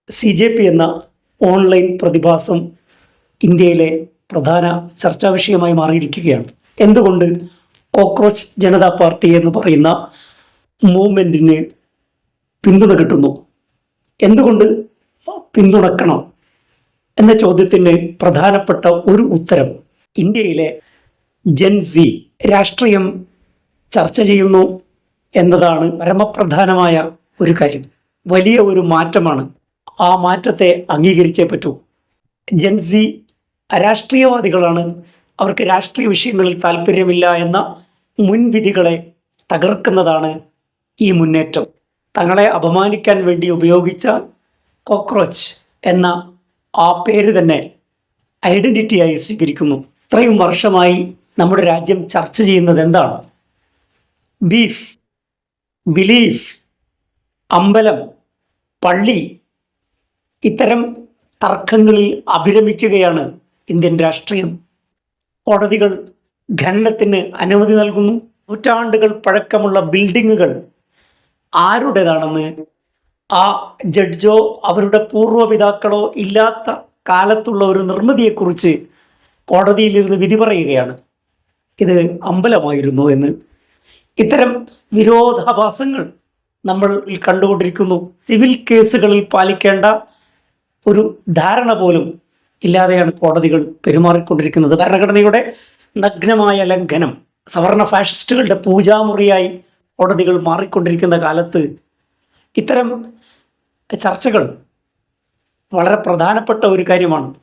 CJP എന്ന online പ്രതിഭാസം ഇന്ത്യയിലെ പ്രധാന ചർച്ചാ വിഷയമായി മാറിയിരിക്കുകയാണ്. എന്തുകൊണ്ട് കോക്രോച്ച് ജനതാ പാർട്ടി എന്ന് പറയുന്ന മൂവ്മെൻറ്റിന് പിന്തുണ കിട്ടുന്നു, എന്തുകൊണ്ട് പിന്തുണക്കണം എന്ന ചോദ്യത്തിന് പ്രധാനപ്പെട്ട ഒരു ഉത്തരം ഇന്ത്യയിലെ ജെൻസി രാഷ്ട്രീയം ചർച്ച ചെയ്യുന്നു എന്നതാണ് പരമപ്രധാനമായ ഒരു കാര്യം. വലിയ ഒരു മാറ്റമാണ്. ആ മാറ്റത്തെ അംഗീകരിച്ചേ പറ്റൂ. ജെൻസി അരാഷ്ട്രീയവാദികളാണ്. അവർക്ക് രാഷ്ട്രീയ വിഷയങ്ങളിൽ താല്പര്യമില്ല എന്ന മുൻവിധികളെ തകർക്കുന്നതാണ് ഈ മുന്നേറ്റം. തങ്ങളെ അപമാനിക്കാൻ വേണ്ടി ഉപയോഗിച്ച കോക്രോച്ച് എന്ന ആ പേര് തന്നെ ഐഡൻറ്റിറ്റിയായി സ്വീകരിക്കുന്നു. ഇത്രയും വർഷമായി നമ്മുടെ രാജ്യം ചർച്ച ചെയ്യുന്നത് എന്താണ്? ബീഫ്, ബിലീഫ്, അമ്പലം, പള്ളി, ഇത്തരം തർക്കങ്ങളിൽ അഭിരമിക്കുകയാണ് ഇന്ത്യൻ രാഷ്ട്രീയം. കോടതികൾ ഖനനത്തിന് അനുമതി നൽകുന്നു. നൂറ്റാണ്ടുകൾ പഴക്കമുള്ള ബിൽഡിങ്ങുകൾ ആരുടേതാണെന്ന് ആ ജഡ്ജോ അവരുടെ പൂർവ്വപിതാക്കളോ ഇല്ലാത്ത കാലത്തുള്ള ഒരു നിർമ്മിതിയെക്കുറിച്ച് കോടതിയിലിരുന്ന് വിധി പറയുകയാണ്. ഇത് അമ്പലമായിരുന്നു എന്ന്. ഇത്തരം വിരോധാഭാസങ്ങൾ നമ്മൾ കണ്ടുകൊണ്ടിരിക്കുന്നു. സിവിൽ കേസുകളിൽ പാലിക്കേണ്ട ഒരു ധാരണ പോലും ഇല്ലാതെയാണ് കോടതികൾ പെരുമാറിക്കൊണ്ടിരിക്കുന്നത്. ഭരണഘടനയുടെ നഗ്നമായ ലംഘനം, സവർണ ഫാഷിസ്റ്റുകളുടെ പൂജാമുറിയായി കോടതികൾ മാറിക്കൊണ്ടിരിക്കുന്ന കാലത്ത് ഇത്തരം ചർച്ചകൾ വളരെ പ്രധാനപ്പെട്ട ഒരു കാര്യമാണ്.